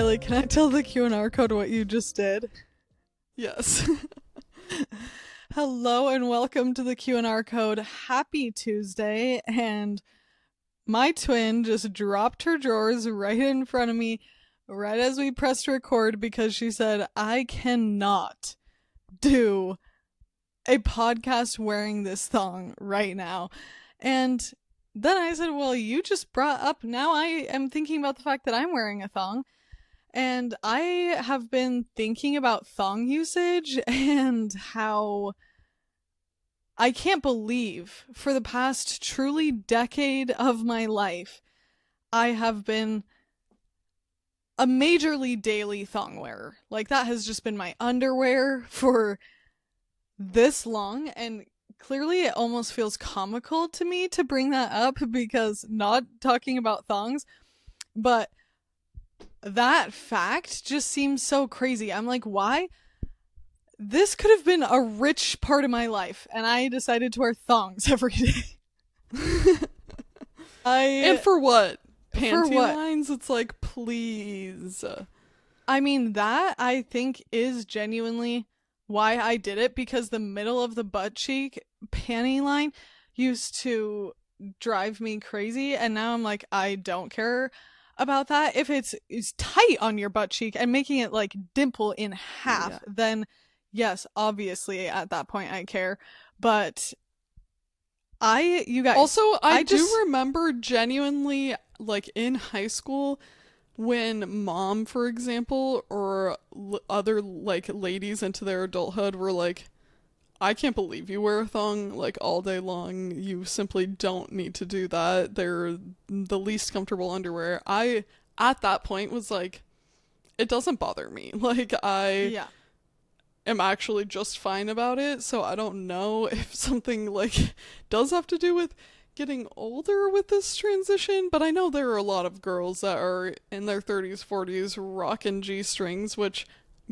Riley, can I tell the Q&R code what you just did? Yes. Hello and welcome to the Q&R code. Happy Tuesday. And my twin just dropped her drawers right in front of me right as we pressed record because she said, I cannot do a podcast wearing this thong right now. And then I said, well, you just brought up, now I am thinking about the fact that I'm wearing a thong. And I have been thinking about thong usage and how I can't believe for the past truly decade of my life, I have been a majorly daily thong wearer. Like, that has just been my underwear for this long, and clearly it almost feels comical to me to bring that up because not talking about thongs, but that fact just seems so crazy. I'm like, why? This could have been a rich part of my life, and I decided to wear thongs every day. And for what? Panty For what? lines? It's like, please. I mean, that I think is genuinely why I did it, because the middle of the butt cheek panty line used to drive me crazy, and now I'm like, I don't care about that. If it's tight on your butt cheek and making it like dimple in half, then yes, obviously at that point I care. But you guys. Also, I do remember genuinely, like in high school, when mom, for example, or other like ladies into their adulthood were like, I can't believe you wear a thong like all day long. You simply don't need to do that. They're the least comfortable underwear. I, at that point, was like, it doesn't bother me. Like, I am actually just fine about it. So I don't know if something like does have to do with getting older with this transition. But I know there are a lot of girls that are in their 30s, 40s rocking G-strings, which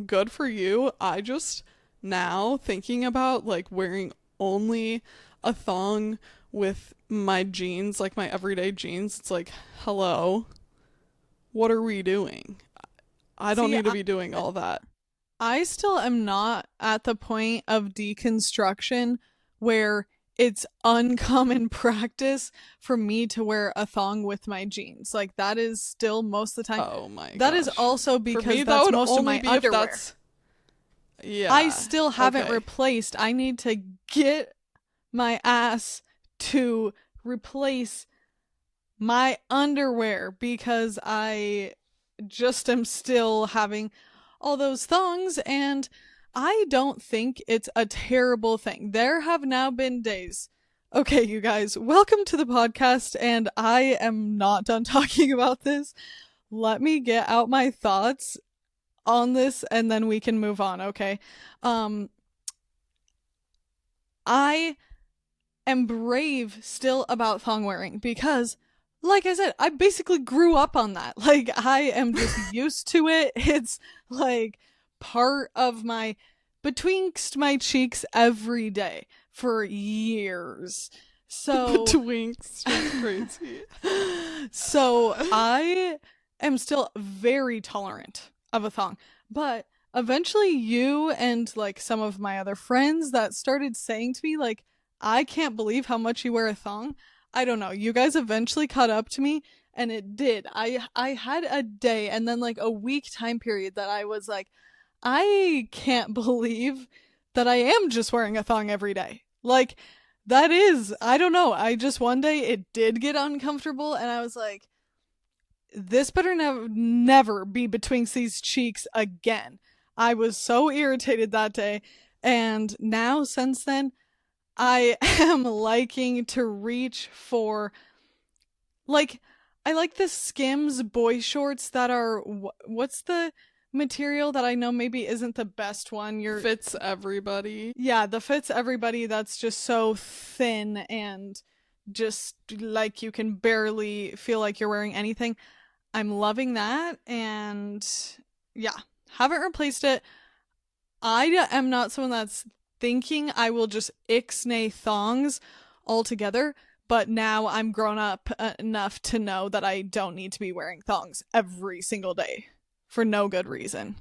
good for you. I just... now thinking about like wearing only a thong with my jeans, like my everyday jeans, it's like, hello, what are we doing? I don't need to be doing all that. I still am not at the point of deconstruction where it's uncommon practice for me to wear a thong with my jeans. Like, that is still most of the time. Oh my gosh. That is also because for me, that's that would most of my only be underwear. If that's... Yeah. I still haven't okay. replaced. I need to get my ass to replace my underwear because I just am still having all those thongs, and I don't think it's a terrible thing. There have now been days. Okay, you guys, welcome to the podcast, and I am not done talking about this. Let me get out my thoughts on this and then we can move on, okay? I am brave still about thong wearing because, like I said, I basically grew up on that. Like, I am just used to it. It's like part of my betwixt my cheeks every day for years. So betwixt, crazy. So I am still very tolerant of a thong, but eventually you and like some of my other friends that started saying to me like, I can't believe how much you wear a thong. I don't know, you guys eventually caught up to me, and it did. I had a day and then like a week time period that I was like, I can't believe that I am just wearing a thong every day. Like, that is, I don't know, I just one day it did get uncomfortable and I was like, this better never be betwixt these cheeks again. I was so irritated that day, and now since then, I am liking to reach for, like, I like the Skims boy shorts that are, what's the material that I know maybe isn't the best one? Fits everybody. Yeah, the fits everybody that's just so thin and just like you can barely feel like you're wearing anything. I'm loving that, and yeah, haven't replaced it. I am not someone that's thinking I will just ixnay thongs altogether, but now I'm grown up enough to know that I don't need to be wearing thongs every single day. for no good reason.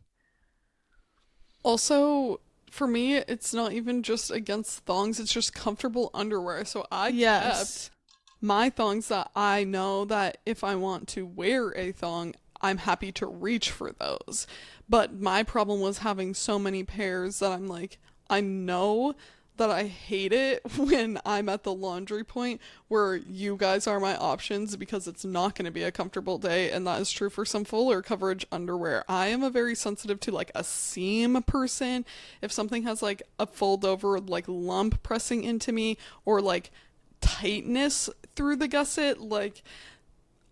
Also, for me, it's not even just against thongs, it's just comfortable underwear. So I Yes. kept my thongs that I know that if I want to wear a thong, I'm happy to reach for those. But my problem was having so many pairs that I'm like, I know that I hate it when I'm at the laundry point where you guys are my options because it's not going to be a comfortable day, and that is true for some fuller coverage underwear. I am a very sensitive to like a seam person. If something has like a fold over like lump pressing into me or like tightness through the gusset, like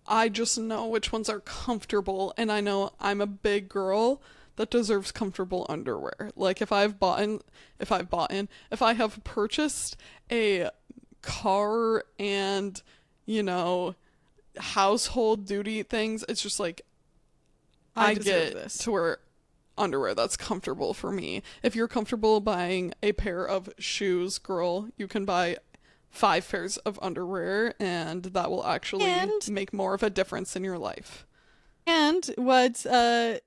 I just know which ones are comfortable, and I know I'm a big girl that deserves comfortable underwear. Like if I have purchased a car and, you know, household duty things, it's just like I I deserve get this. to wear underwear that's comfortable for me. If you're comfortable buying a pair of shoes, girl, you can buy 5 pairs of underwear, and that will actually And make more of a difference in your life. what's a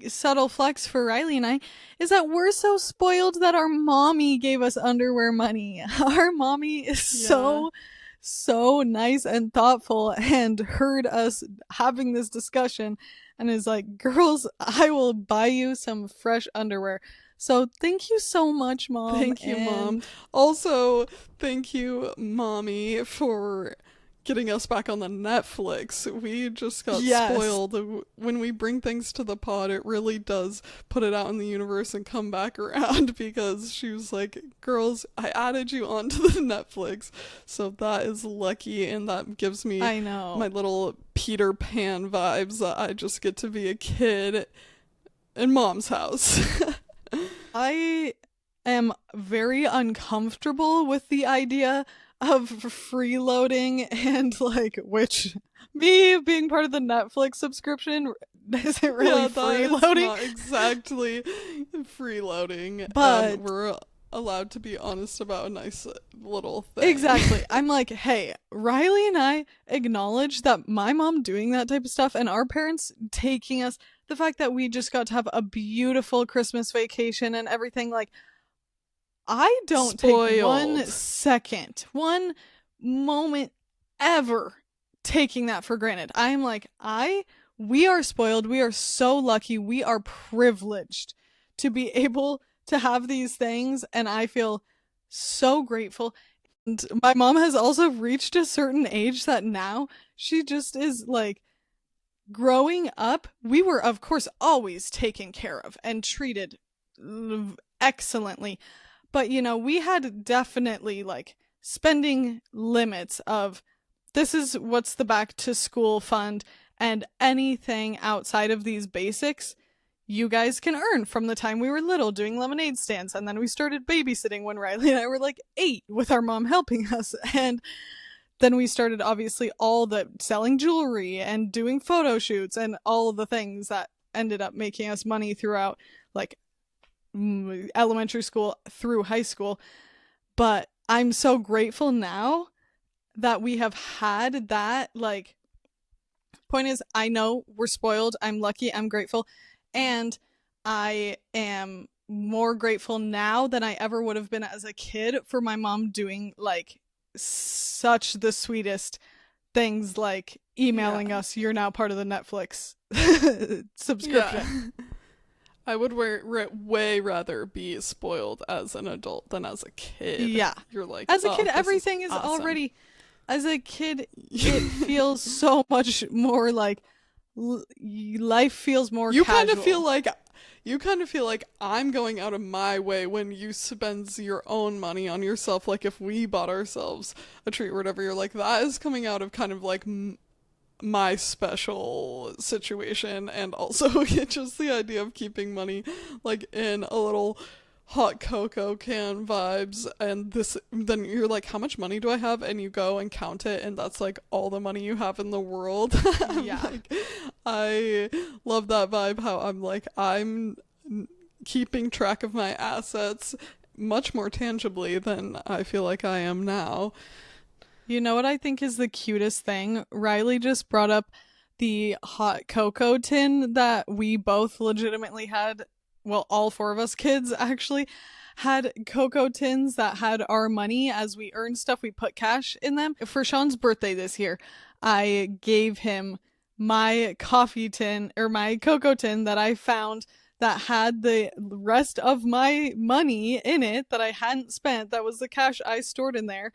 subtle flex for Riley and I is that we're so spoiled that our mommy gave us underwear money. Our mommy is Yeah. so nice and thoughtful and heard us having this discussion and is like, girls, I will buy you some fresh underwear. So thank you so much, mom. Thank you, Mom. And Also, thank you, Mommy, for getting us back on the Netflix. We just got yes, spoiled. When we bring things to the pod, it really does put it out in the universe and come back around because she was like, girls, I added you onto the Netflix. So that is lucky, and that gives me I my know. little Peter Pan vibes that I just get to be a kid in Mom's house. I am very uncomfortable with the idea of freeloading and like which me being part of the Netflix subscription isn't really Yeah, that is freeloading, not exactly freeloading, and but we're allowed to be honest about a nice little thing. exactly. I'm like, hey, Riley and I acknowledge that my mom doing that type of stuff and our parents taking us, the fact that we just got to have a beautiful Christmas vacation and everything, like I don't take one Spoiled. second, one moment ever taking that for granted. I'm like, we are spoiled. We are so lucky. We are privileged to be able to have these things. And I feel so grateful. And my mom has also reached a certain age that now she just is like, growing up, we were, of course, always taken care of and treated excellently, but we had definitely like spending limits of this is what's the back to school fund, and anything outside of these basics you guys can earn from the time we were little doing lemonade stands. And then we started babysitting when Riley and I were like 8 with our mom helping us. And then we started obviously all the selling jewelry and doing photo shoots and all the things that ended up making us money throughout like elementary school through high school. But I'm so grateful now that we have had that. Like, point is, I know we're spoiled. I'm lucky. I'm grateful. And I am more grateful now than I ever would have been as a kid for my mom doing like such the sweetest things, like Yeah. emailing us, you're now part of the Netflix Yeah. subscription. I would way rather be spoiled as an adult than as a kid. Yeah. You're like, As a kid, oh, this is everything is awesome. already, as a kid, it feels so much more like life feels more You kind of feel casual. like I'm going out of my way when you spend your own money on yourself. Like if we bought ourselves a treat or whatever, you're like, that is coming out of kind of like my special situation, and also just the idea of keeping money like in a little hot cocoa can vibes. And this, then you're like, how much money do I have, and you go and count it, and that's like all the money you have in the world. I'm Yeah. like, I love that vibe, how I'm like, I'm keeping track of my assets much more tangibly than I feel like I am now. You know what I think is the cutest thing? Riley just brought up the hot cocoa tin that we both legitimately had. Well, all four of us kids actually had cocoa tins that had our money. As we earned stuff, we put cash in them. For Sean's birthday this year, I gave him my coffee tin or my cocoa tin that I found that had the rest of my money in it that I hadn't spent. That was the cash I stored in there,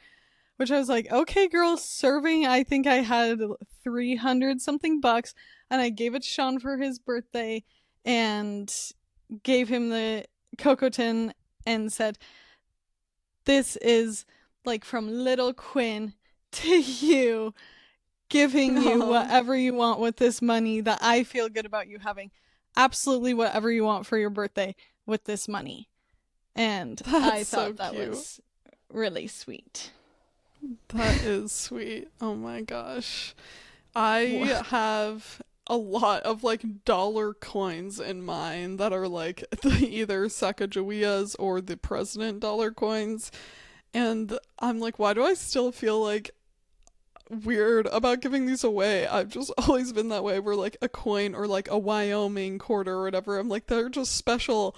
which I was like, okay, girl, serving. I think I had 300 something bucks, and I gave it to Sean for his birthday and gave him the cocoa tin and said, this is like from little Quinn to you, giving you Oh, whatever you want with this money that I feel good about you having absolutely whatever you want for your birthday with this money. And that's I so thought that cute. was really sweet. That is sweet. Oh my gosh. I have a lot of like dollar coins in mine that are like either Sacagaweas or the president dollar coins. And I'm like, why do I still feel like weird about giving these away? I've just always been that way where like a coin or like a Wyoming quarter or whatever, I'm like, they're just special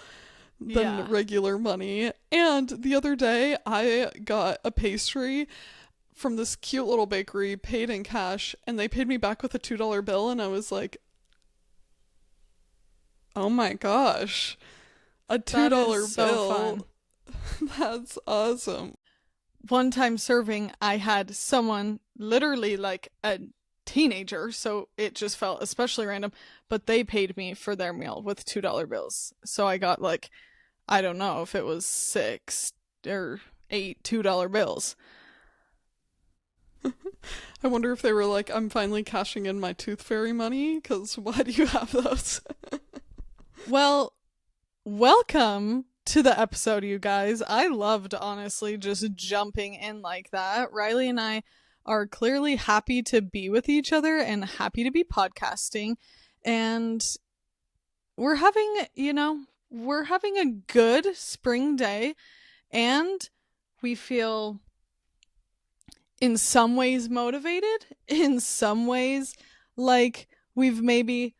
than Yeah. regular money. And the other day, I got a pastry from this cute little bakery, paid in cash, and they paid me back with a $2 bill. And I was like, oh my gosh, a That is $2 so bill. fun. That's awesome. One time serving, I had someone literally like a teenager, so it just felt especially random, but they paid me for their meal with $2 bills. So I got like, I don't know if it was six or eight $2 bills. I wonder if they were like, I'm finally cashing in my tooth fairy money, because why do you have those? Well, welcome to the episode, you guys. I loved, honestly, just jumping in like that. Riley and I are clearly happy to be with each other and happy to be podcasting. And we're having, we're having a good spring day, and we feel in some ways motivated, in some ways like we've maybe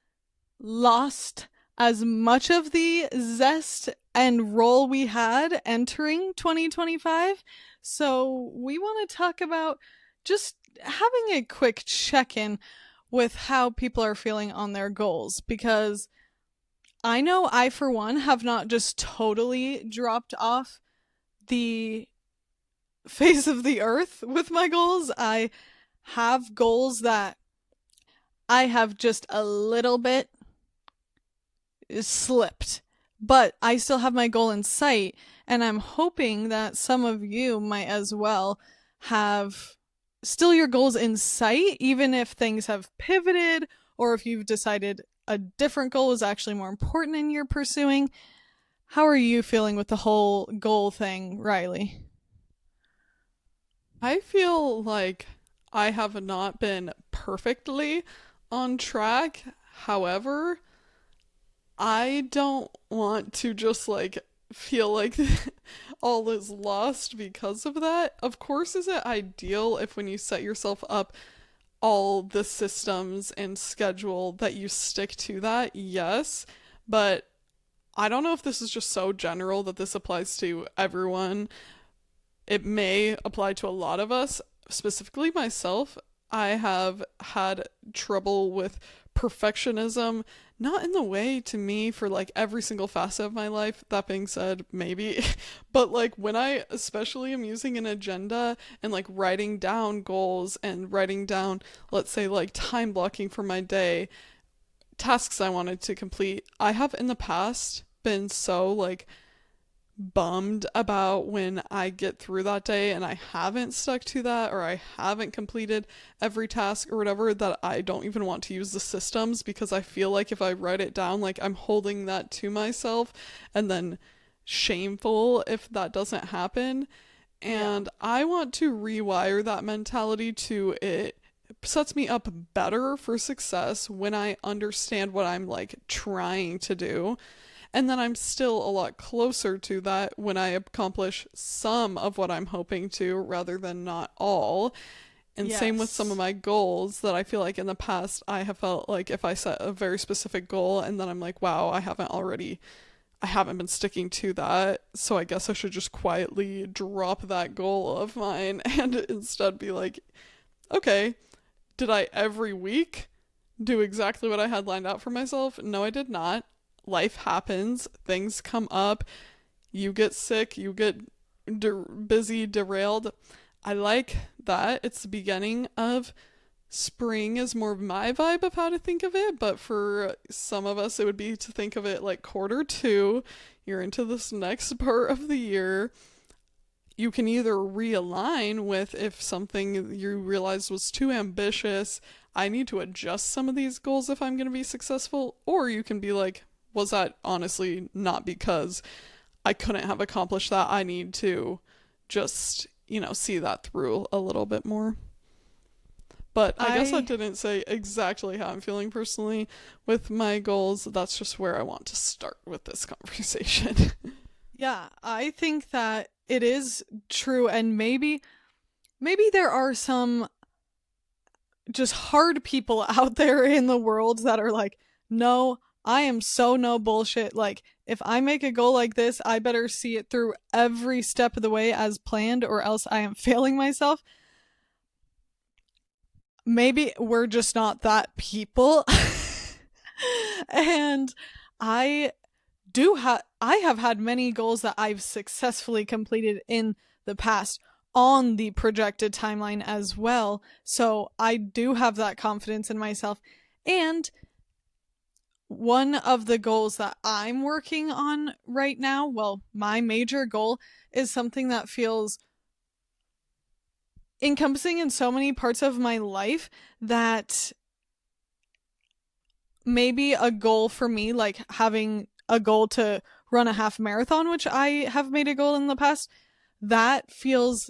lost as much of the zest and role we had entering 2025. So, we want to talk about just having a quick check in with how people are feeling on their goals, because I know I, for one, have not just totally dropped off the face of the earth with my goals. I have goals that I have just a little bit slipped, but I still have my goal in sight, and I'm hoping that some of you might as well have still your goals in sight, even if things have pivoted or if you've decided a different goal is actually more important in your pursuing. How are you feeling with the whole goal thing, Riley? I feel like I have not been perfectly on track. However, I don't want to just like feel like all is lost because of that. Of course, is it ideal if when you set yourself up all the systems and schedule that you stick to that? Yes, but I don't know if this is just so general that this applies to everyone. It may apply to a lot of us, specifically myself. I have had trouble with perfectionism, not in the way to me for like every single facet of my life. That being said, maybe, but like when I especially am using an agenda and like writing down goals and writing down, let's say, like time blocking for my day, tasks I wanted to complete, I have in the past been so like bummed about when I get through that day and I haven't stuck to that or I haven't completed every task or whatever, that I don't even want to use the systems, because I feel like if I write it down, like I'm holding that to myself and then shameful if that doesn't happen. Yeah. And I want to rewire that mentality to it sets me up better for success when I understand what I'm like trying to do, and then I'm still a lot closer to that when I accomplish some of what I'm hoping to rather than not all. And same with some of Yes. my goals that I feel like in the past I have felt like if I set a very specific goal and then I'm like, wow, I haven't been sticking to that. So I guess I should just quietly drop that goal of mine and instead be like, okay, did I every week do exactly what I had lined out for myself? No, I did not. Life happens, things come up, you get sick, you get busy, derailed. I like that. It's the beginning of spring is more of my vibe of how to think of it, but for some of us, it would be to think of it like quarter two. You're into this next part of the year. You can either realign with if something you realized was too ambitious, I need to adjust some of these goals if I'm going to be successful, or you can be like, was that honestly not because I couldn't have accomplished that? I need to just, see that through a little bit more. But I guess I I didn't say exactly how I'm feeling personally with my goals. That's just where I want to start with this conversation. Yeah, I think that it is true, and maybe there are some just hard people out there in the world that are like, no, I am so no bullshit. Like, if I make a goal like this, I better see it through every step of the way as planned, or else I am failing myself. Maybe we're just not that people. And I I have had many goals that I've successfully completed in the past on the projected timeline as well. So I do have that confidence in myself. And one of the goals that I'm working on right now, well, my major goal is something that feels encompassing in so many parts of my life that maybe a goal for me, like having a goal to run a half marathon, which I have made a goal in the past, that feels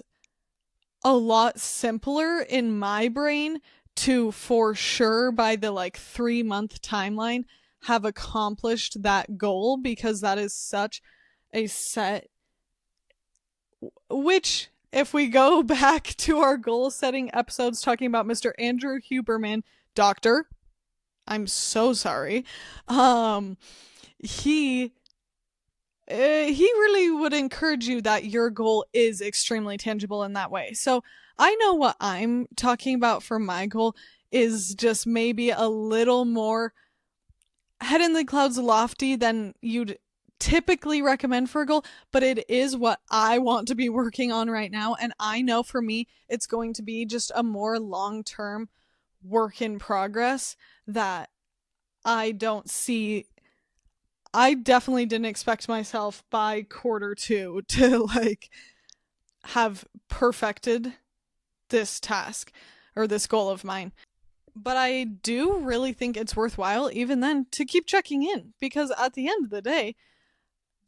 a lot simpler in my brain to for sure by the like 3 month timeline have accomplished that goal because that is such a set, which if we go back to our goal setting episodes talking about Mr. Andrew Huberman, doctor, I'm so sorry. Um, he he really would encourage you that your goal is extremely tangible in that way. So I know what I'm talking about for my goal is just maybe a little more head in the clouds lofty than you'd typically recommend for a goal, but it is what I want to be working on right now. And I know for me, it's going to be just a more long term work in progress that I don't see. I definitely didn't expect myself by quarter two to like have perfected this task or this goal of mine. But I do really think it's worthwhile, even then, to keep checking in because at the end of the day,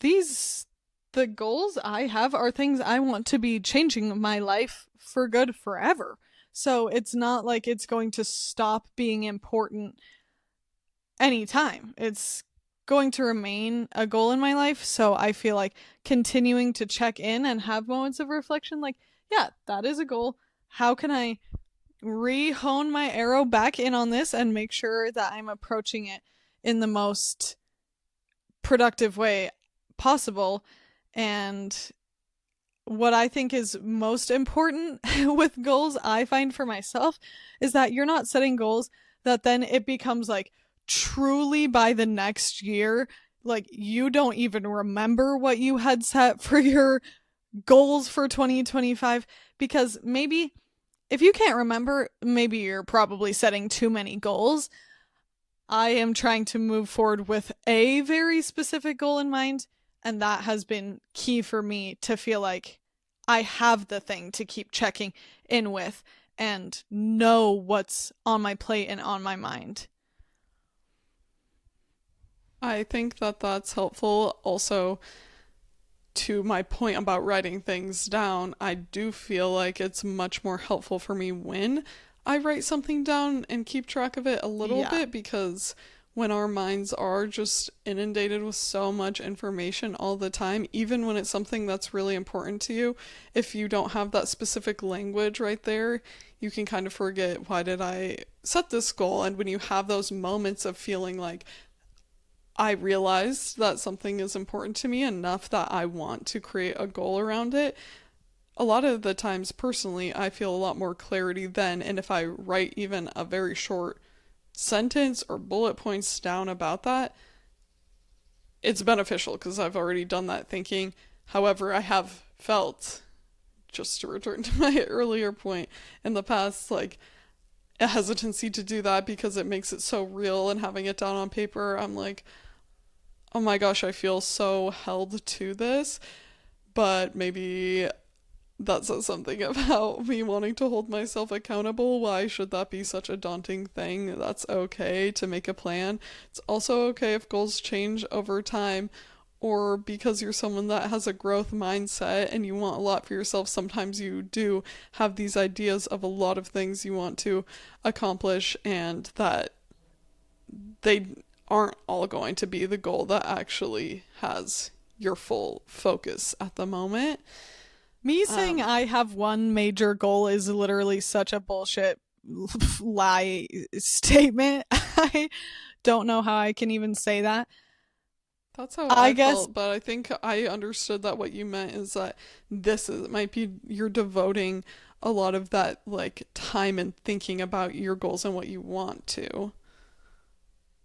these the goals I have are things I want to be changing my life for good forever. So it's not like it's going to stop being important anytime. It's going to remain a goal in my life. So I feel like continuing to check in and have moments of reflection, like, yeah, that is a goal. How can I re-hone my arrow back in on this and make sure that I'm approaching it in the most productive way possible? And what I think is most important with goals, I find for myself, is that you're not setting goals that then it becomes like truly by the next year, like you don't even remember what you had set for your goals for 2025. Because maybe if you can't remember, maybe you're probably setting too many goals. I am trying to move forward with a very specific goal in mind, and that has been key for me to feel like I have the thing to keep checking in with and know what's on my plate and on my mind. I think that that's helpful. Also, to my point about writing things down, I do feel like it's much more helpful for me when I write something down and keep track of it a little Yeah. bit because when our minds are just inundated with so much information all the time, even when it's something that's really important to you, if you don't have that specific language right there, you can kind of forget, why did I set this goal? And when you have those moments of feeling like, I realized that something is important to me enough that I want to create a goal around it, a lot of the times personally, I feel a lot more clarity then. And if I write even a very short sentence or bullet points down about that, it's beneficial because I've already done that thinking. However, I have felt, just to return to my earlier point, in the past, like a hesitancy to do that because it makes it so real, and having it down on paper, I'm like, oh my gosh, I feel so held to this. But maybe that says something about me wanting to hold myself accountable. Why should that be such a daunting thing? That's okay to make a plan. It's also okay if goals change over time, or because you're someone that has a growth mindset and you want a lot for yourself. Sometimes you do have these ideas of a lot of things you want to accomplish, and that they aren't all going to be the goal that actually has your full focus at the moment. Me saying I have one major goal is literally such a bullshit lie statement. I don't know how I can even say that. That's how I I guess felt, but I think I understood that what you meant is that might be, you're devoting a lot of that like time and thinking about your goals and what you want to.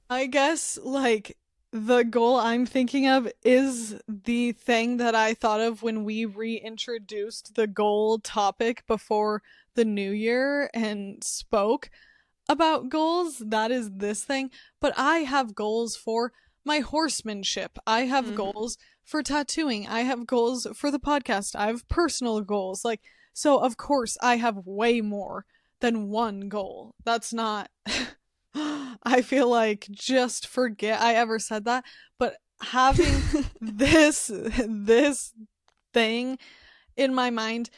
like the goal I'm thinking of is the thing that I thought of when we reintroduced the goal topic before the new year and spoke about goals. That is this thing. But I have goals for my horsemanship. I have Mm-hmm. goals for tattooing. I have goals for the podcast. I have personal goals. Like, so of course I have way more than one goal. That's not I feel like just forget I ever said that, but having this thing in my mind,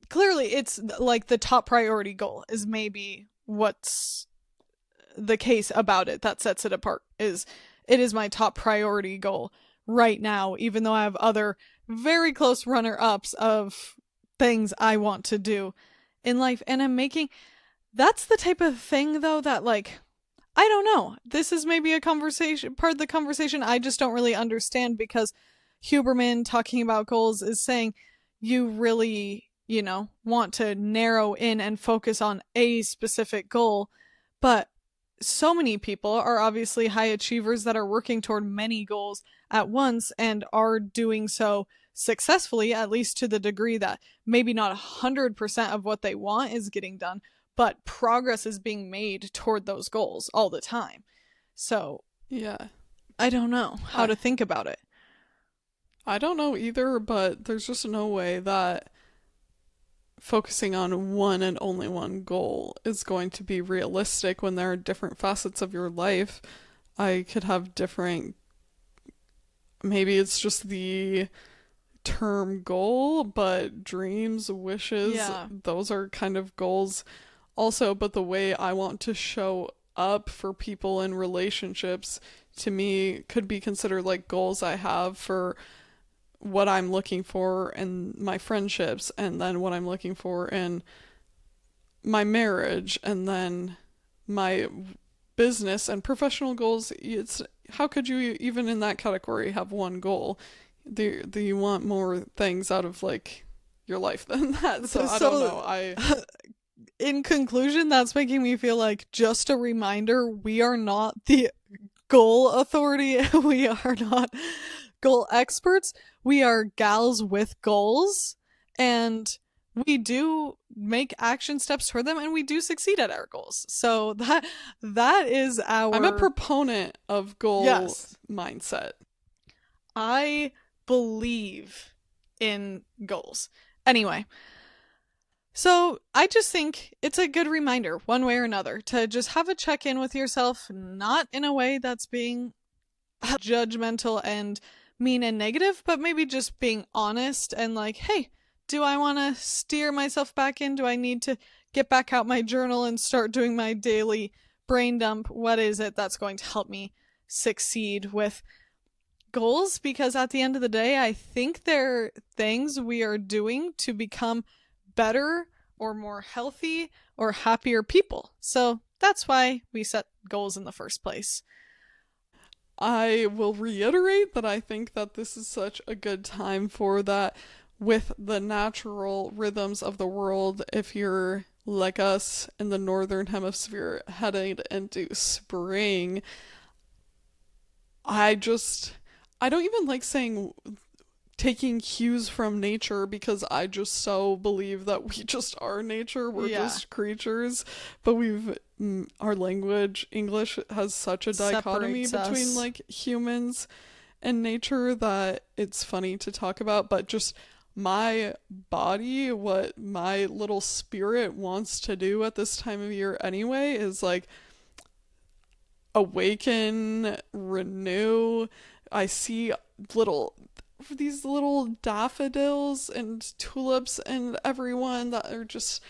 clearly it's like the top priority goal is maybe what's the case about it that sets it apart. Is it is my top priority goal right now, even though I have other very close runner ups of things I want to do in life. And I'm making that's the type of thing though that like I don't know. This is maybe a conversation, part of the conversation I just don't really understand because Huberman talking about goals is saying you really, want to narrow in and focus on a specific goal. But so many people are obviously high achievers that are working toward many goals at once and are doing so successfully, at least to the degree that maybe not 100% of what they want is getting done, but progress is being made toward those goals all the time. So Yeah. I don't know how I to think about it. I don't know either, but there's just no way that focusing on one and only one goal is going to be realistic when there are different facets of your life. I could have different, maybe it's just the term goal, but dreams, wishes, Yeah. those are kind of goals also. But the way I want to show up for people in relationships, to me, could be considered like goals I have for what I'm looking for in my friendships, and then what I'm looking for in my marriage, and then my business and professional goals. It's, how could you even in that category have one goal? Do you want more things out of like your life than that? So I don't So, know. I in conclusion, that's making me feel like just a reminder we are not the goal authority. We are not goal experts. We are gals with goals, and we do make action steps toward them, and we do succeed at our goals. So that is I'm a our proponent of goal yes. mindset. I believe in goals. Anyway, so I just think it's a good reminder, one way or another, to just have a check in with yourself, not in a way that's being judgmental and mean and negative, but maybe just being honest and like, hey, do I want to steer myself back in? Do I need to get back out my journal and start doing my daily brain dump. What is it that's going to help me succeed with goals? Because at the end of the day, I think they're things we are doing to become better or more healthy or happier people. So that's why we set goals in the first place. I will reiterate that I think that this is such a good time for that with the natural rhythms of the world. If you're like us in the northern hemisphere headed into spring, I just I don't even like saying taking cues from nature because I just so believe that we just are nature. We're Yeah. just creatures, but our language, English, has such a dichotomy Separates between us. like humans and nature that it's funny to talk about. But just my body, what my little spirit wants to do at this time of year anyway, is like awaken, renew. I see little these little daffodils and tulips and everyone that are just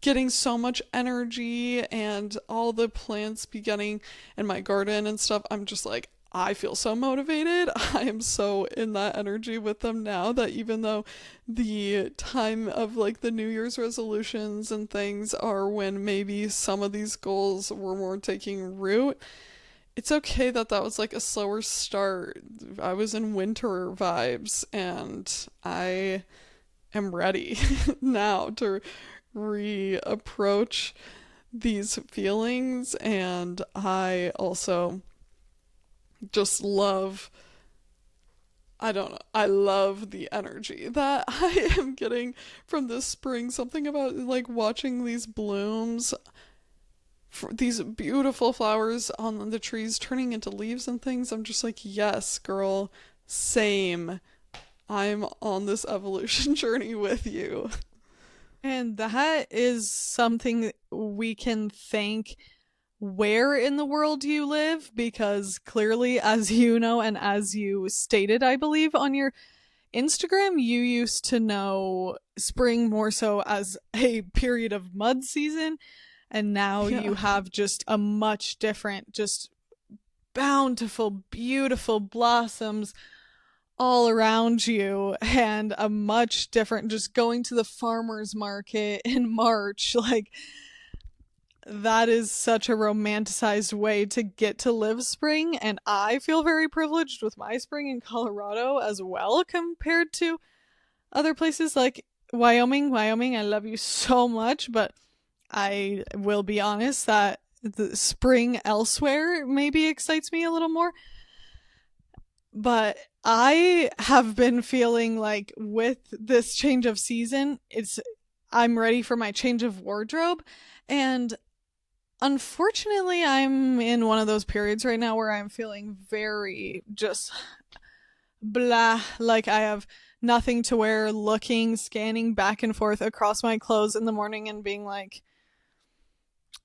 getting so much energy, and all the plants beginning in my garden and stuff. I'm just like, I feel so motivated. I am so in that energy with them now that even though the time of like the New Year's resolutions and things are when maybe some of these goals were more taking root, it's okay that that was like a slower start. I was in winter vibes and I am ready now to reapproach these feelings. And I also just love, I don't know, I love the energy that I am getting from this spring. Something about like watching these blooms, these beautiful flowers on the trees turning into leaves and things. I'm just like, yes, girl, same. I'm on this evolution journey with you. And that is something we can thank where in the world you live, because clearly, as you know, and as you stated, I believe, on your Instagram, you used to know spring more so as a period of mud season, and now you Yeah. have just a much different, just bountiful, beautiful blossoms all around you, and a much different just going to the farmer's market in March. Like, that is such a romanticized way to get to live spring, and I feel very privileged with my spring in Colorado as well compared to other places like Wyoming. Wyoming, I love you so much, but I will be honest that the spring elsewhere maybe excites me a little more. But I have been feeling like with this change of season, I'm ready for my change of wardrobe. And unfortunately, I'm in one of those periods right now where I'm feeling very just blah, like I have nothing to wear, looking, scanning back and forth across my clothes in the morning and being like,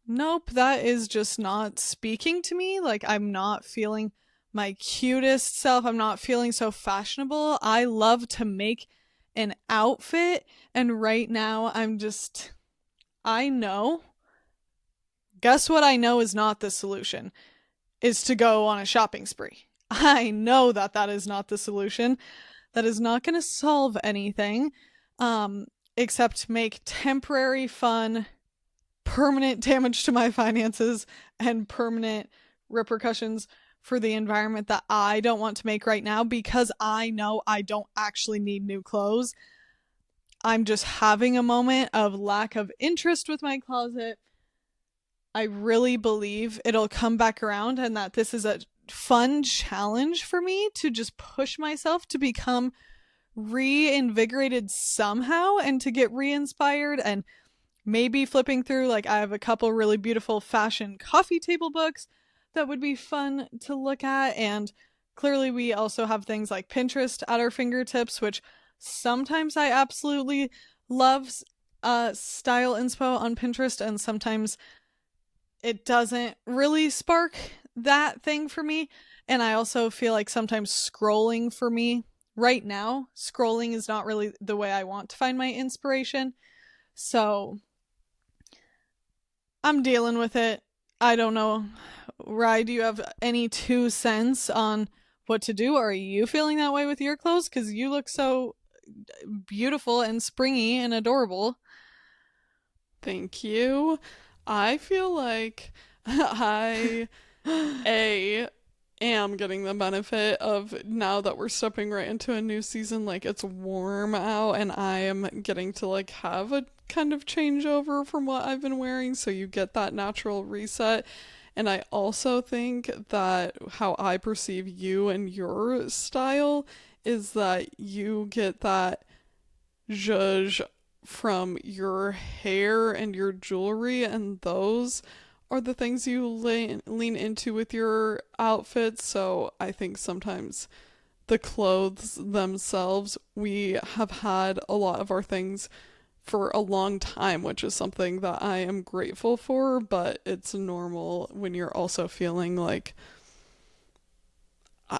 nope, that is just not speaking to me. Like, I'm not feeling my cutest self. I'm not feeling so fashionable. I love to make an outfit, and right now I know. Guess what I know is not the solution? Is to go on a shopping spree. I know that that is not the solution. That is not going to solve anything, except make temporary fun, permanent damage to my finances, and permanent repercussions for the environment that I don't want to make right now, because I know I don't actually need new clothes. I'm just having a moment of lack of interest with my closet. I really believe it'll come back around, and that this is a fun challenge for me to just push myself to become reinvigorated somehow and to get re-inspired, and maybe flipping through, like, I have a couple really beautiful fashion coffee table books that would be fun to look at. And clearly we also have things like Pinterest at our fingertips, which sometimes I absolutely love style inspo on Pinterest, and sometimes it doesn't really spark that thing for me. And I also feel like sometimes scrolling for me right now, scrolling is not really the way I want to find my inspiration. So I'm dealing with it. I don't know. Rye, do you have any 2 cents on what to do? Are you feeling that way with your clothes? Because you look so beautiful and springy and adorable. Thank you. I feel like I A am getting the benefit of now that we're stepping right into a new season, like it's warm out and I am getting to like have a kind of changeover from what I've been wearing, so you get that natural reset. And I also think that how I perceive you and your style is that you get that zhuzh from your hair and your jewelry, and those are the things you lean into with your outfits. So I think sometimes the clothes themselves, we have had a lot of our things for a long time, which is something that I am grateful for, but it's normal when you're also feeling like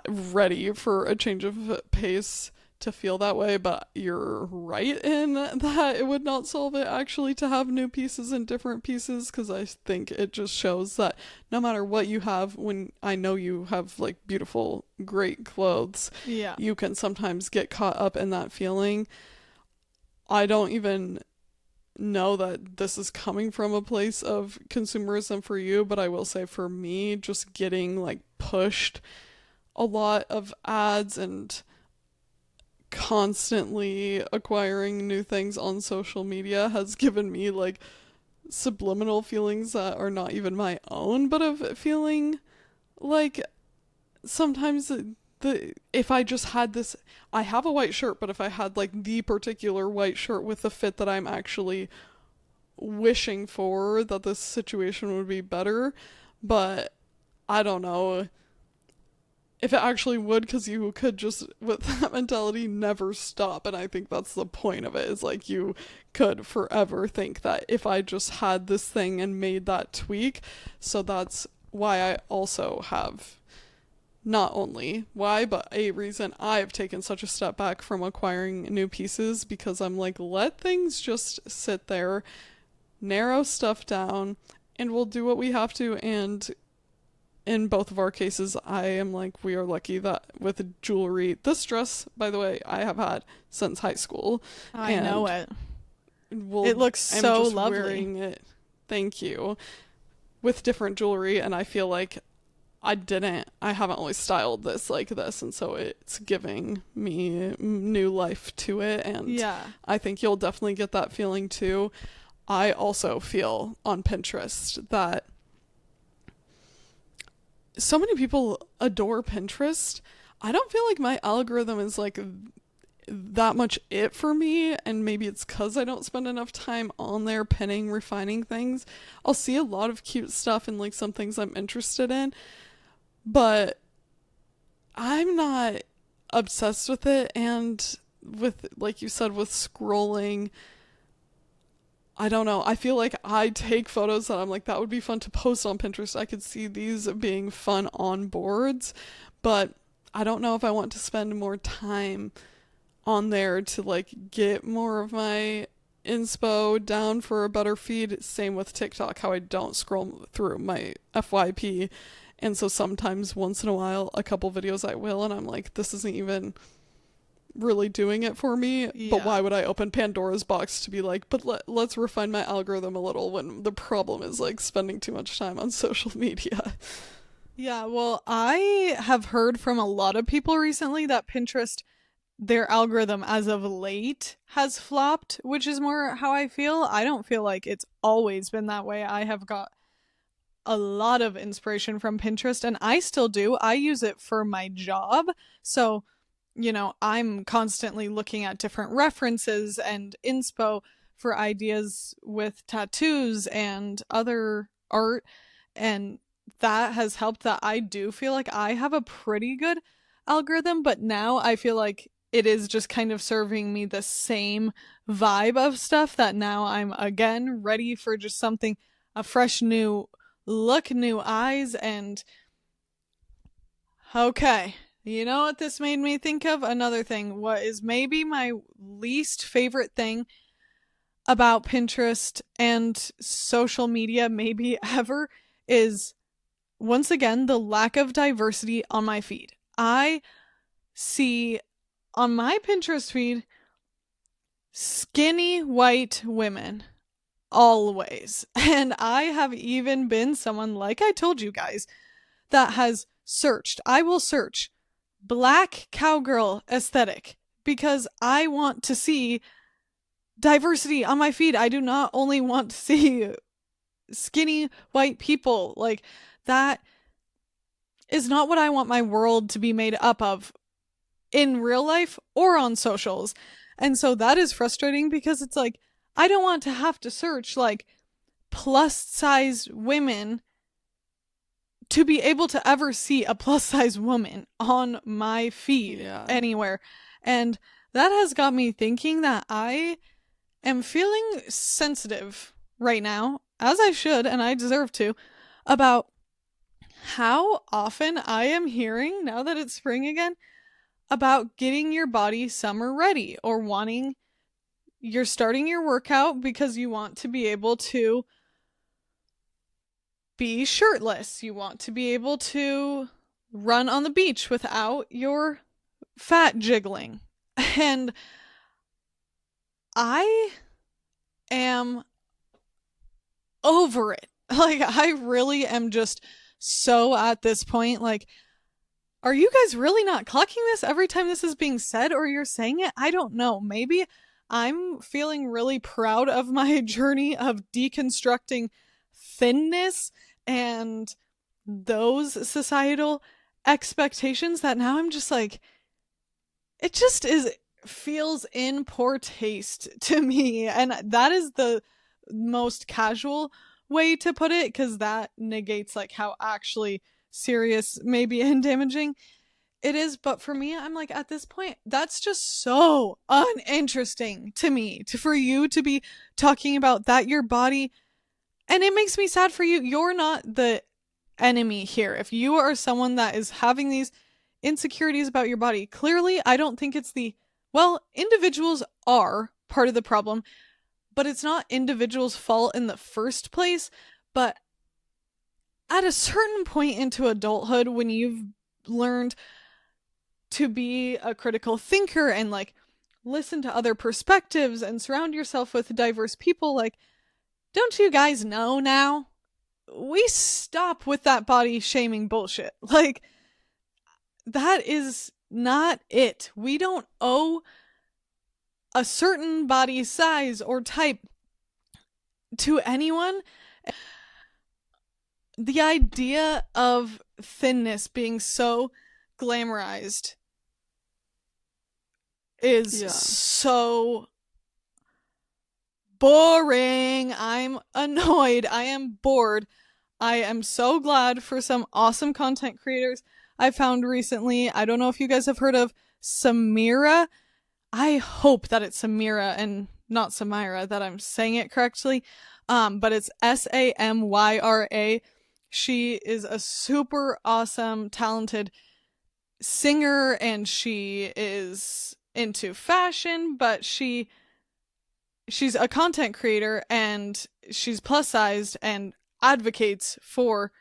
ready for a change of pace to feel that way. But you're right in that it would not solve it actually to have new pieces and different pieces, because I think it just shows that no matter what you have, when I know you have like beautiful, great clothes, Yeah. you can sometimes get caught up in that feeling. I don't even know that this is coming from a place of consumerism for you, but I will say for me, just getting like pushed a lot of ads and constantly acquiring new things on social media has given me like subliminal feelings that are not even my own, but of feeling like sometimes the if I just had this, I have a white shirt, but if I had like the particular white shirt with the fit that I'm actually wishing for, that this situation would be better. But I don't know if it actually would, because you could just, with that mentality, never stop. And I think that's the point of it, is like you could forever think that if I just had this thing and made that tweak. So that's why I also have, not only why, but a reason I've taken such a step back from acquiring new pieces, because I'm like, let things just sit there, narrow stuff down, and we'll do what we have to. And in both of our cases, I am like, we are lucky that with jewelry, this dress, by the way, I have had since high school, I know and it. will It looks I'm so just lovely. wearing it. Thank you. With different jewelry, and I feel like I haven't always styled this like this, and so it's giving me new life to it, and Yeah. I think you'll definitely get that feeling too. I also feel on Pinterest that so many people adore Pinterest. I don't feel like my algorithm is like that much it for me, and maybe it's because I don't spend enough time on there pinning, refining things. I'll see a lot of cute stuff and like some things I'm interested in, but I'm not obsessed with it. And with, like you said, with scrolling, I don't know. I feel like I take photos that I'm like, that would be fun to post on Pinterest. I could see these being fun on boards, but I don't know if I want to spend more time on there to like get more of my inspo down for a better feed. Same with TikTok, how I don't scroll through my FYP. And so sometimes once in a while, a couple videos I will, and I'm like, this isn't even really doing it for me. But Yeah. why would I open Pandora's box to be like, but let's refine my algorithm a little, when the problem is like spending too much time on social media? Yeah, well, I have heard from a lot of people recently that Pinterest, their algorithm as of late, has flopped, which is more how I feel. I don't feel like it's always been that way. I have got a lot of inspiration from Pinterest, and I still do. I use it for my job. So, I'm constantly looking at different references and inspo for ideas with tattoos and other art. And that has helped, that I do feel like I have a pretty good algorithm, but now I feel like it is just kind of serving me the same vibe of stuff, that now I'm again ready for just something, a fresh new look, new eyes, and okay. You know what this made me think of? Another thing. What is maybe my least favorite thing about Pinterest and social media, maybe ever, is, once again, the lack of diversity on my feed. I see on my Pinterest feed skinny white women always. And I have even been someone, like I told you guys, that has searched. I will search black cowgirl aesthetic because I want to see diversity on my feed. I do not only want to see skinny white people. Like, that is not what I want my world to be made up of in real life or on socials. And so that is frustrating because it's like, I don't want to have to search like plus size women to be able to ever see a plus size woman on my feed anywhere. And that has got me thinking that I am feeling sensitive right now, as I should, and I deserve to, about how often I am hearing, now that it's spring again, about getting your body summer ready, or you're starting your workout because you want to be able to be shirtless. You want to be able to run on the beach without your fat jiggling. And I am over it. Like, I really am just so at this point, like, are you guys really not clocking this every time this is being said, or you're saying it? I don't know. Maybe I'm feeling really proud of my journey of deconstructing thinness and those societal expectations, that now I'm just like, it just feels in poor taste to me. And that is the most casual way to put it, because that negates like how actually serious, maybe, and damaging it is. But for me, I'm like, at this point, that's just so uninteresting to me, for you to be talking about that, your body. And it makes me sad for you. You're not the enemy here. If you are someone that is having these insecurities about your body, clearly I don't think it's individuals are part of the problem, but it's not individuals' fault in the first place. But at a certain point into adulthood, when you've learned to be a critical thinker and like listen to other perspectives and surround yourself with diverse people, like, don't you guys know now? We stop with that body shaming bullshit. Like, that is not it. We don't owe a certain body size or type to anyone. The idea of thinness being so glamorized is so boring. I'm annoyed. I am bored. I am so glad for some awesome content creators I found recently. I don't know if you guys have heard of Samira. I hope that it's Samira and not Samira, that I'm saying it correctly. But it's Samyra. She is a super awesome, talented singer, and she is into fashion, but she's a content creator, and she's plus sized and advocates for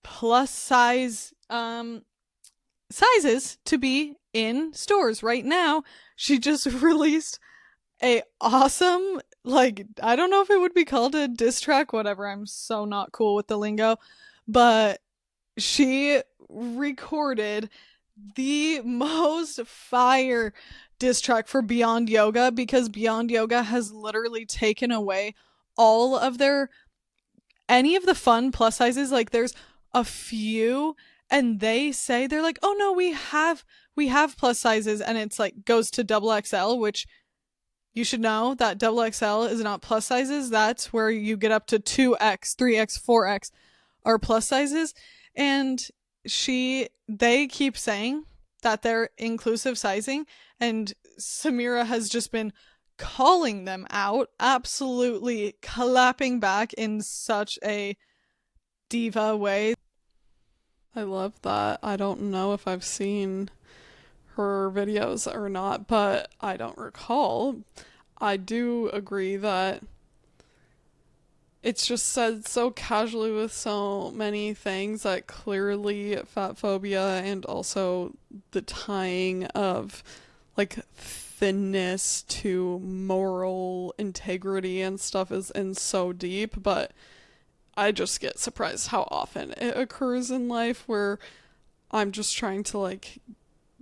plus size sizes to be in stores. Right now, she just released a awesome, like, I don't know if it would be called a diss track, whatever, I'm so not cool with the lingo, but she recorded the most fire diss track for Beyond Yoga, because Beyond Yoga has literally taken away all of any of the fun plus sizes. Like, there's a few, and they say, they're like, oh no, we have plus sizes, and it's like goes to double XL, which you should know that double XL is not plus sizes. That's where you get up to 2X, 3X, 4X are plus sizes. And they keep saying that they're inclusive sizing, and Samira has just been calling them out, absolutely clapping back in such a diva way. I love that. I don't know if I've seen her videos or not, but I don't recall. I do agree that it's just said so casually with so many things that clearly fat phobia and also the tying of like thinness to moral integrity and stuff is in so deep, but I just get surprised how often it occurs in life where I'm just trying to like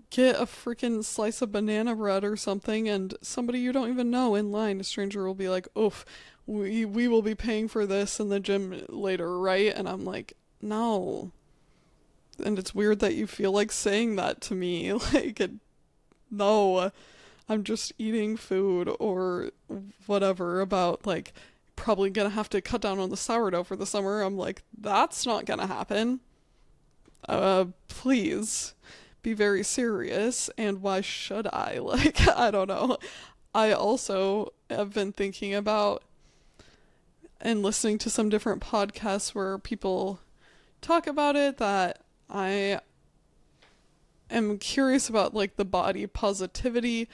get a freaking slice of banana bread or something, and somebody you don't even know in line, a stranger, will be like, "Oof, we will be paying for this in the gym later, right?" And I'm like, "No." And it's weird that you feel like saying that to me. No, I'm just eating food or whatever about like probably gonna have to cut down on the sourdough for the summer. I'm like, that's not gonna happen. Please be very serious. And why should I? Like, I don't know. I also have been thinking about and listening to some different podcasts where people talk about it, that I am curious about like the body positivity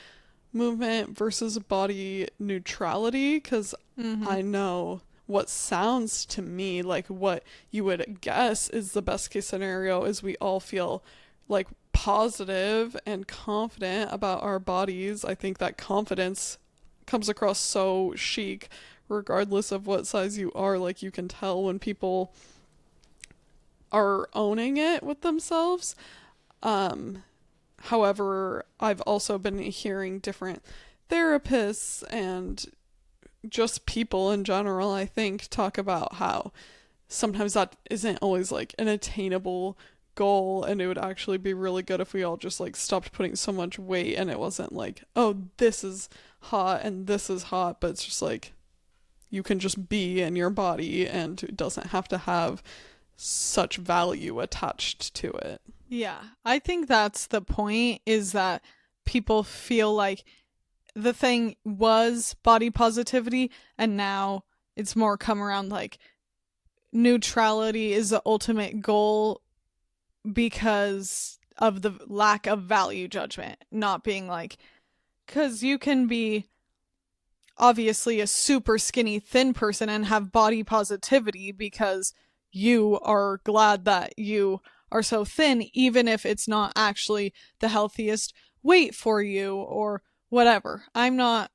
movement versus body neutrality, because Mm-hmm. I know what sounds to me like what you would guess is the best case scenario is we all feel like positive and confident about our bodies. I think that confidence comes across so chic regardless of what size you are. Like you can tell when people are owning it with themselves. Um However, I've also been hearing different therapists and just people in general, I think, talk about how sometimes that isn't always like an attainable goal, and it would actually be really good if we all just like stopped putting so much weight and it wasn't like, oh, this is hot and this is hot, but it's just like you can just be in your body and it doesn't have to have such value attached to it. Yeah, I think that's the point, is that people feel like the thing was body positivity and now it's more come around like neutrality is the ultimate goal because of the lack of value judgment, not being like, because you can be obviously a super skinny thin person and have body positivity because you are glad that you are so thin, even if it's not actually the healthiest weight for you or whatever. I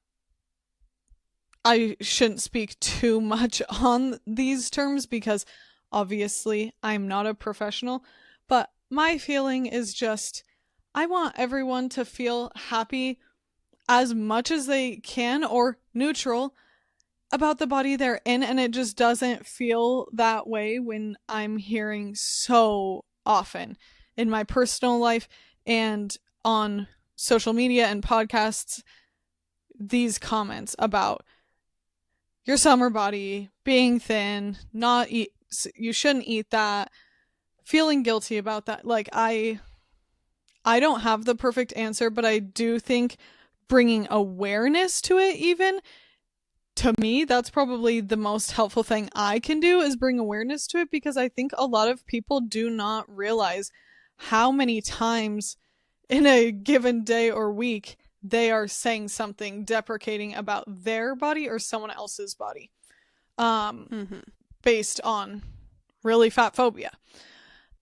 shouldn't speak too much on these terms because obviously I'm not a professional, but my feeling is just I want everyone to feel happy as much as they can or neutral about the body they're in, and it just doesn't feel that way when I'm hearing so often in my personal life and on social media and podcasts these comments about your summer body being thin, not eat, you shouldn't eat that, feeling guilty about that. Like I don't have the perfect answer, but I do think bringing awareness to it, even to me, that's probably the most helpful thing I can do, is bring awareness to it, because I think a lot of people do not realize how many times in a given day or week they are saying something deprecating about their body or someone else's body, um Mm-hmm. based on really fat phobia.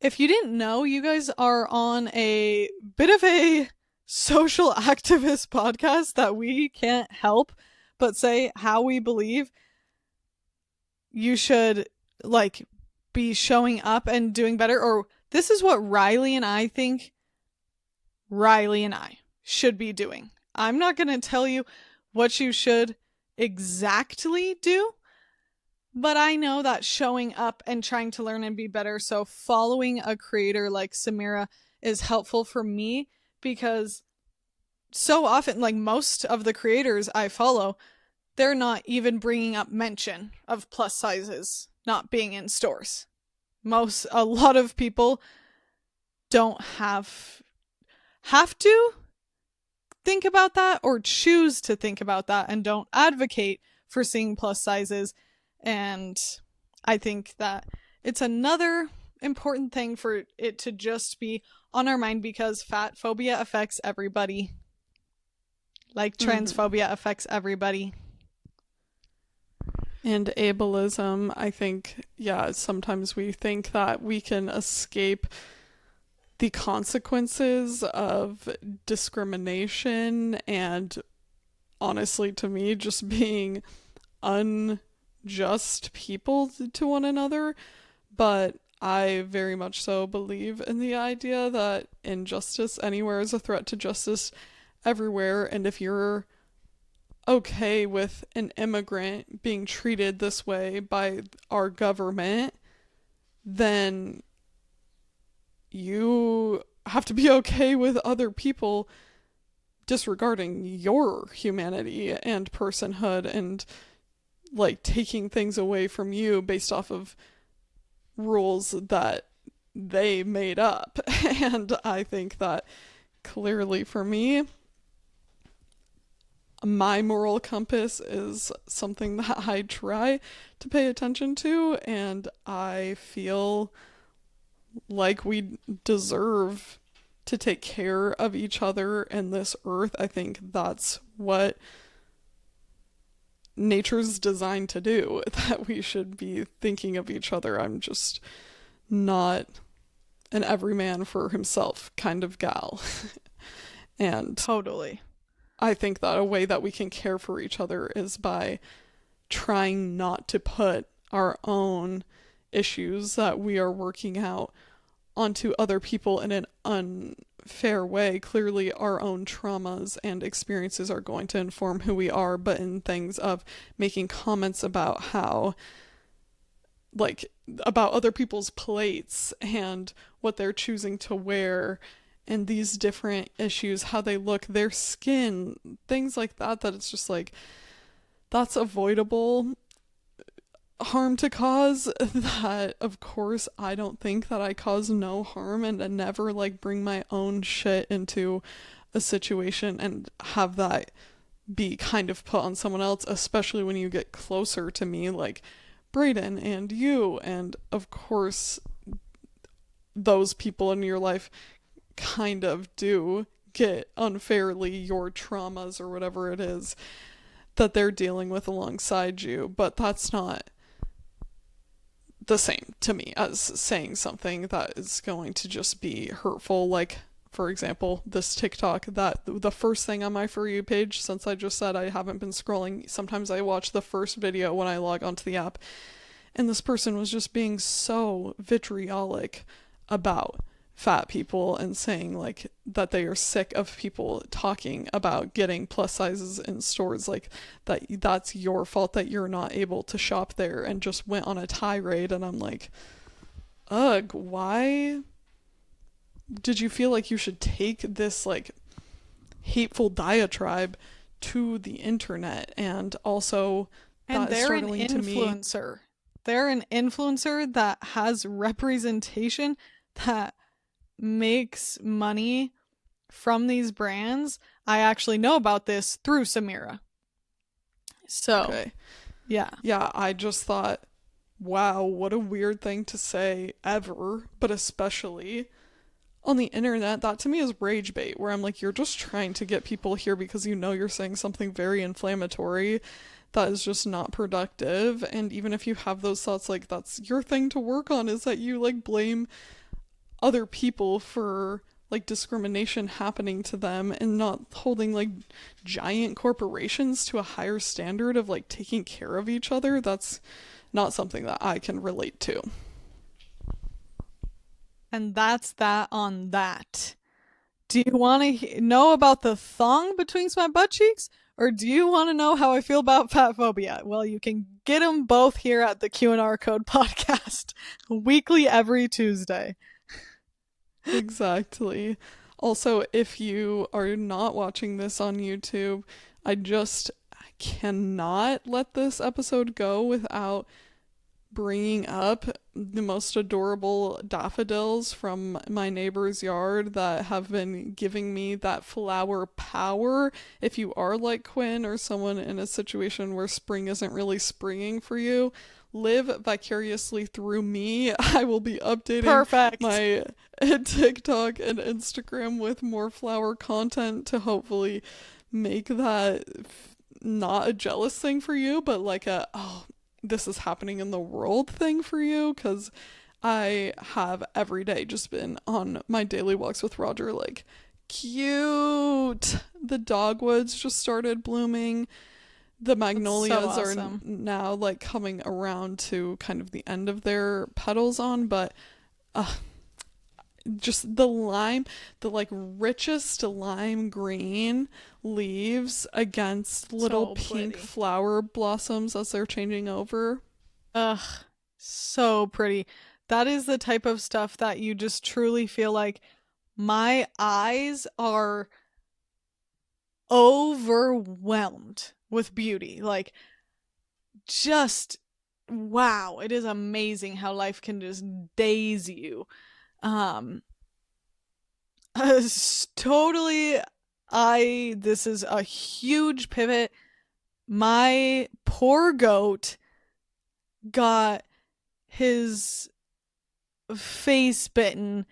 If you didn't know, you guys are on a bit of a social activist podcast that we can't help but say how we believe you should like be showing up and doing better, or this is what Riley and I think Riley and I should be doing. I'm not going to tell you what you should exactly do, but I know that showing up and trying to learn and be better, so following a creator like Samira is helpful for me, because so often, like most of the creators I follow, they're not even bringing up mention of plus sizes not being in stores. A lot of people don't have to think about that or choose to think about that and don't advocate for seeing plus sizes. And I think that it's another important thing for it to just be on our mind, because fat phobia affects everybody, like Mm-hmm. transphobia affects everybody. And ableism, I think, yeah, sometimes we think that we can escape the consequences of discrimination and, honestly, to me, just being unjust people to one another. But I very much so believe in the idea that injustice anywhere is a threat to justice everywhere. And if you're okay with an immigrant being treated this way by our government, then you have to be okay with other people disregarding your humanity and personhood and like taking things away from you based off of rules that they made up. And I think that clearly for me, my moral compass is something that I try to pay attention to, and I feel like we deserve to take care of each other and this earth. I think that's what nature's designed to do, that we should be thinking of each other. I'm just not an every man for himself kind of gal. And Totally. I think that a way that we can care for each other is by trying not to put our own issues that we are working out onto other people in an unfair way. Clearly, our own traumas and experiences are going to inform who we are, but in things of making comments about how, like, about other people's plates and what they're choosing to wear and these different issues, how they look, their skin, things like that, that it's just like, that's avoidable harm to cause. That, of course, I don't think that I cause no harm, and to never like bring my own shit into a situation and have that be kind of put on someone else, especially when you get closer to me, like Brayden and you, and of course those people in your life kind of do get unfairly your traumas or whatever it is that they're dealing with alongside you, but that's not the same to me as saying something that is going to just be hurtful. Like, for example, this TikTok, that the first thing on my For You page, since I just said I haven't been scrolling, sometimes I watch the first video when I log onto the app, and this person was just being so vitriolic about fat people and saying like that they are sick of people talking about getting plus sizes in stores, like that's your fault that you're not able to shop there, and just went on a tirade. And I'm like, ugh, why did you feel like you should take this like hateful diatribe to the internet? And also, And that is they're an startling to me. influencer. They're an influencer that has representation, that makes money from these brands. I actually know about this through Samira. So, Okay. yeah. Yeah, I just thought, wow, what a weird thing to say ever, but especially on the internet. That to me is rage bait, where I'm like, you're just trying to get people here because you know you're saying something very inflammatory that is just not productive. And even if you have those thoughts, like, that's your thing to work on, is that you like blame other people for like discrimination happening to them, and not holding like giant corporations to a higher standard of like taking care of each other. That's not something that I can relate to. And that's that on that. Do you want to know about the thong between my butt cheeks? Or do you want to know how I feel about fat phobia? Well, you can get them both here at the Q&R Code podcast, weekly every Tuesday. Exactly. Also, if you are not watching this on YouTube, I cannot let this episode go without bringing up the most adorable daffodils from my neighbor's yard that have been giving me that flower power. If you are like Quinn, or someone in a situation where spring isn't really springing for you, live vicariously through me. I will be updating my TikTok and Instagram with more flower content to hopefully make that not a jealous thing for you, but like a, oh, this is happening in the world thing for you, because I have every day just been on my daily walks with Roger, like, cute. The dogwoods just started blooming. The That's so magnolias are awesome. now like coming around to kind of the end of their petals on, but uh, just the lime, the like richest lime green leaves against little So pink pretty. flower blossoms as they're changing over. Ugh, so pretty. That is the type of stuff that you just truly feel like my eyes are overwhelmed with beauty. Like, just wow, it is amazing how life can just daze you. Um, totally, this is a huge pivot. My poor goat got his face bitten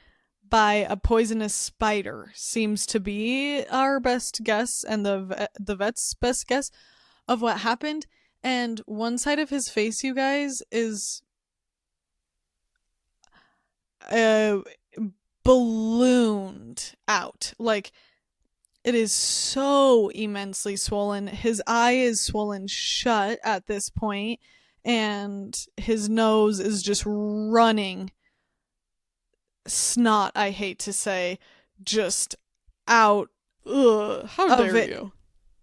by a poisonous spider, seems to be our best guess and the vet's best guess of what happened. And one side of his face, you guys, is uh, ballooned out. Like, it is so immensely swollen. His eye is swollen shut at this point, and his nose is just running snot, I hate to say, just out Ugh, how of dare it. you?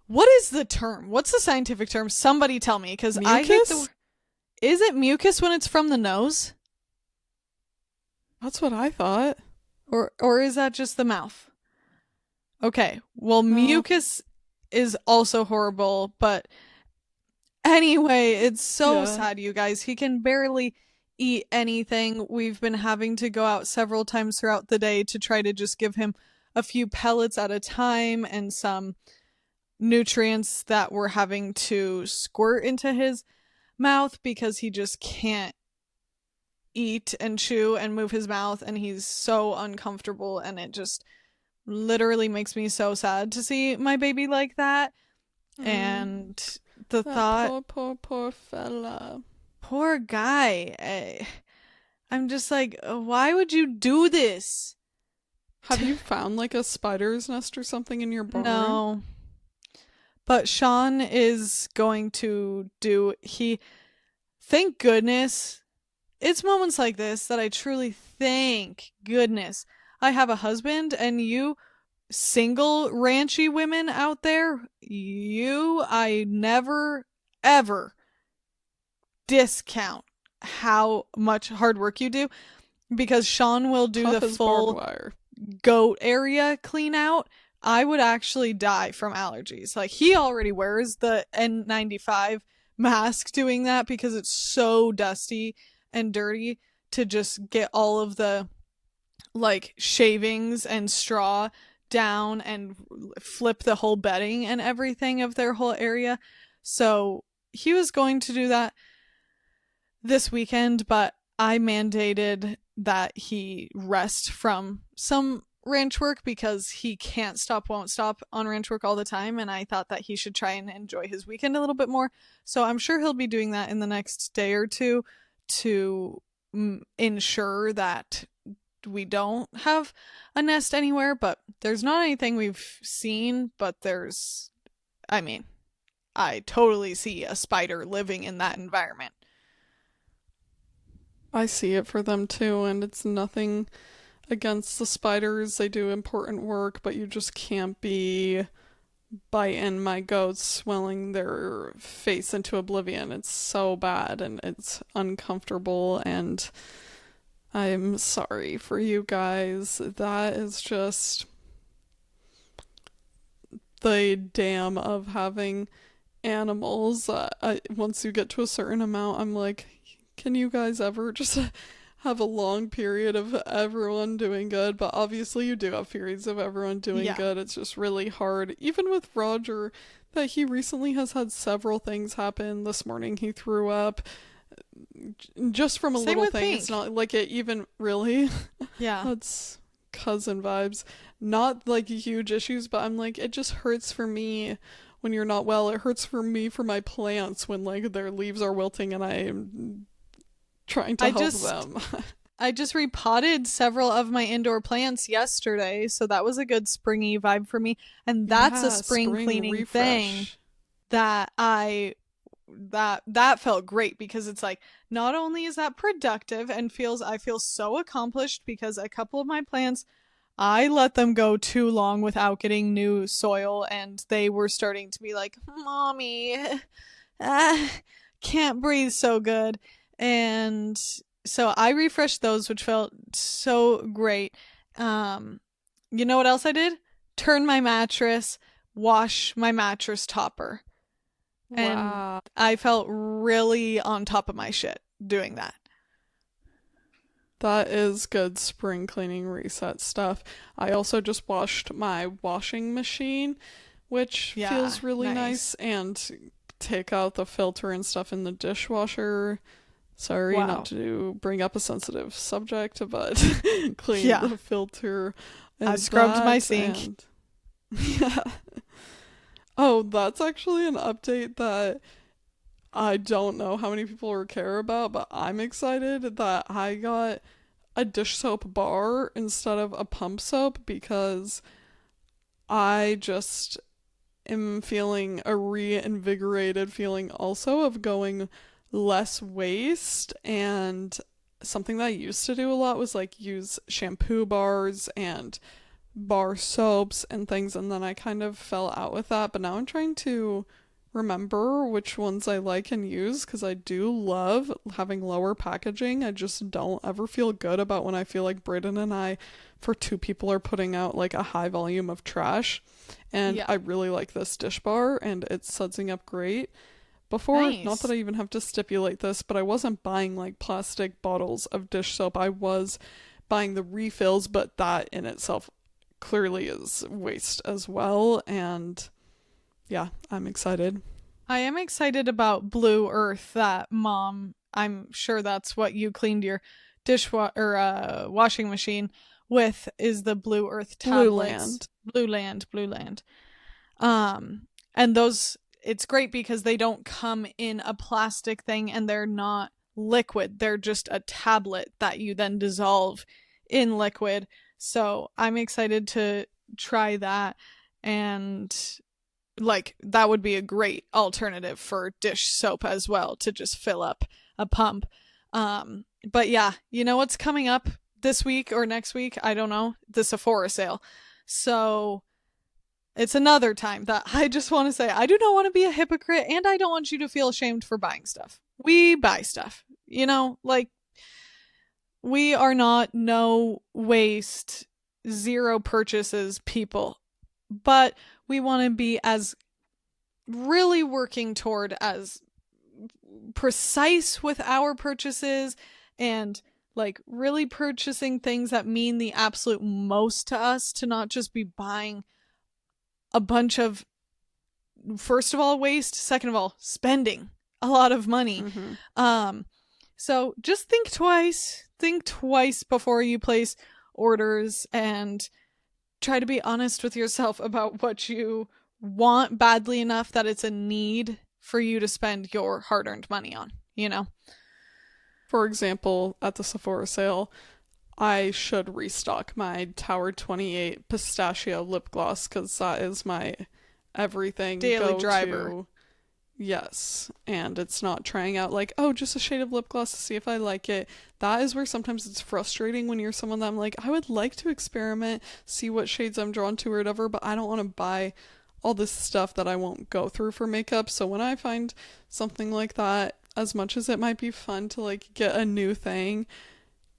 What is the term? What's the scientific term? Somebody tell me, because I hate the. Mucus? Is it mucus when it's from the nose? That's what I thought. Or is that just the mouth? Okay, well, No. mucus is also horrible, but anyway, it's so Yeah. sad, you guys. He can barely eat anything. We've been having to go out several times throughout the day to try to just give him a few pellets at a time and some nutrients that we're having to squirt into his mouth because he just can't eat and chew and move his mouth, and he's so uncomfortable, and it just literally makes me so sad to see my baby like that. Mm, And the that thought, poor fella. poor guy. I'm just like, why would you do this? Have you found like a spider's nest or something in your barn? No. But Sean is going to do, thank goodness, it's moments like this that I truly thank goodness I have a husband, and you single ranchy women out there, I never ever discount how much hard work you do, because Sean will do the Tough as barbed full wire. goat area clean out. I would actually die from allergies. Like, he already wears the N95 mask doing that because it's so dusty and dirty to just get all of the like shavings and straw down and flip the whole bedding and everything of their whole area. So he was going to do that this weekend, but I mandated that he rest from some ranch work because he can't stop, won't stop on ranch work all the time. And I thought that he should try and enjoy his weekend a little bit more. So I'm sure he'll be doing that in the next day or two to ensure that we don't have a nest anywhere. But there's not anything we've seen, but I mean, I totally see a spider living in that environment. I see it for them too, and it's nothing against the spiders. They do important work, but you just can't be biting my goats, swelling their face into oblivion. It's so bad and it's uncomfortable, and I'm sorry for you guys. That is just the damn of having animals. Once you get to a certain amount, I'm like, can you guys ever just have a long period of everyone doing good? But obviously, you do have periods of everyone doing Yeah. good. It's just really hard. Even with Roger, that he recently has had several things happen. This morning, he threw up just from a Same little with thing. It's Pink. not like it even really. Yeah. That's cousin vibes. Not like huge issues, but I'm like, it just hurts for me when you're not well. It hurts for me for my plants when like their leaves are wilting and I'm trying to help them. I just repotted several of my indoor plants yesterday, so that was a good springy vibe for me. And that's a Yeah, spring spring cleaning thing refresh. that that felt great because it's like not only is that productive and I feel so accomplished because a couple of my plants I let them go too long without getting new soil and they were starting to be like, "Mommy, ah, can't breathe so good." And so I refreshed those, which felt so great. Um, you know what else I did? Turn my mattress, wash my mattress topper. And Wow. I felt really on top of my shit doing that. That is good spring cleaning reset stuff. I also just washed my washing machine, which Yeah, feels really nice, nice. and take out the filter and stuff in the dishwasher. Sorry not Wow. to bring up a sensitive subject, but cleaned Yeah, the filter I and scrubbed my that, sink. and yeah. Oh, that's actually an update that I don't know how many people will care about, but I'm excited that I got a dish soap bar instead of a pump soap because I just am feeling a reinvigorated feeling also of going less waste. And something that I used to do a lot was like use shampoo bars and bar soaps and things, and then I kind of fell out with that, but now I'm trying to remember which ones I like and use because I do love having lower packaging. I just don't ever feel good about when I feel like Brayden and I, for two people, are putting out like a high volume of trash. And Yeah, I really like this dish bar and it's sudsing up great. Before, not that nice. I even have to stipulate this, but I wasn't buying like plastic bottles of dish soap. I was buying the refills, but that in itself clearly is waste as well. And yeah, I'm excited. I am excited about Blue Earth. That mom, I'm sure that's what you cleaned your washing machine with is the Blue Earth Blue tablets. Land. Blue Land. And those it's great because they don't come in a plastic thing and they're not liquid. They're just a tablet that you then dissolve in liquid. So I'm excited to try that and like that would be a great alternative for dish soap as well to just fill up a pump. But yeah, you know what's coming up this week or next week? I don't know. The Sephora sale. So it's another time that I just want to say I do not want to be a hypocrite and I don't want you to feel ashamed for buying stuff. We buy stuff. You know, like we are not no waste, zero purchases people, but we want to be as really working toward as precise with our purchases and like really purchasing things that mean the absolute most to us to not just be buying a bunch of first of all waste, second of all spending a lot of money. Mm-hmm. um so just think twice before you place orders and try to be honest with yourself about what you want badly enough that it's a need for you to spend your hard-earned money on, you know? For example, at the Sephora sale, I should restock my Tower 28 pistachio lip gloss because that is my everything Daily go driver. to. Yes, and it's not trying out like, oh, just a shade of lip gloss to see if I like it. That is where sometimes it's frustrating when you're someone that I'm like, I would like to experiment, see what shades I'm drawn to or whatever, but I don't want to buy all this stuff that I won't go through for makeup. So when I find something like that, as much as it might be fun to like get a new thing,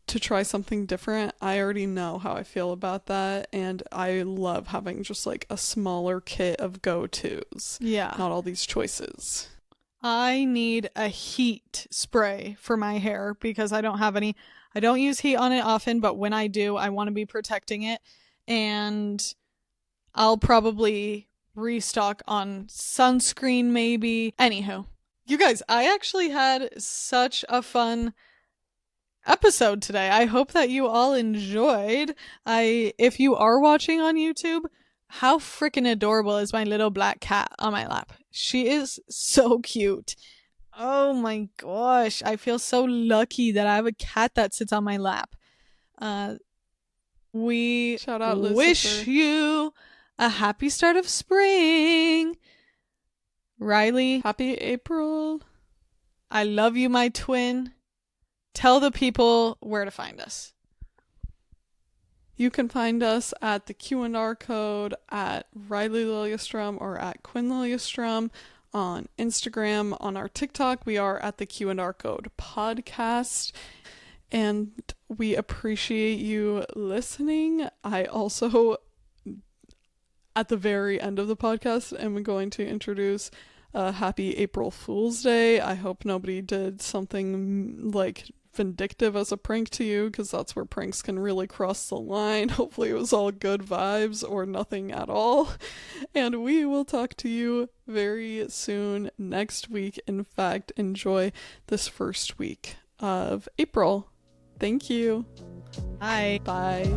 to try something different, I already know how I feel about that. And I love having just like a smaller kit of go tos, Yeah. not all these choices. I need a heat spray for my hair because I don't have any. I don't use heat on it often, but when I do, I want to be protecting it. And I'll probably restock on sunscreen, maybe. Anywho, you guys, I actually had such a fun episode today. I hope that you all enjoyed. If you are watching on YouTube, how freaking adorable is my little black cat on my lap? She is so cute. Oh my gosh. I feel so lucky that I have a cat that sits on my lap. Uh, we Shout out wish Lucifer. you a happy start of spring. Riley, Happy April. I love you, my twin. Tell the people where to find us. You can find us at the Q&R code at quinnliljestrom or at quinnliljestrom on Instagram. On our TikTok, we are at the Q&R code podcast. And we appreciate you listening. I also, at the very end of the podcast, am going to introduce a happy April Fool's Day. I hope nobody did something like vindictive as a prank to you, because that's where pranks can really cross the line. Hopefully it was all good vibes or nothing at all. And we will talk to you very soon next week. In fact, enjoy this first week of April. Thank you. Bye. Bye.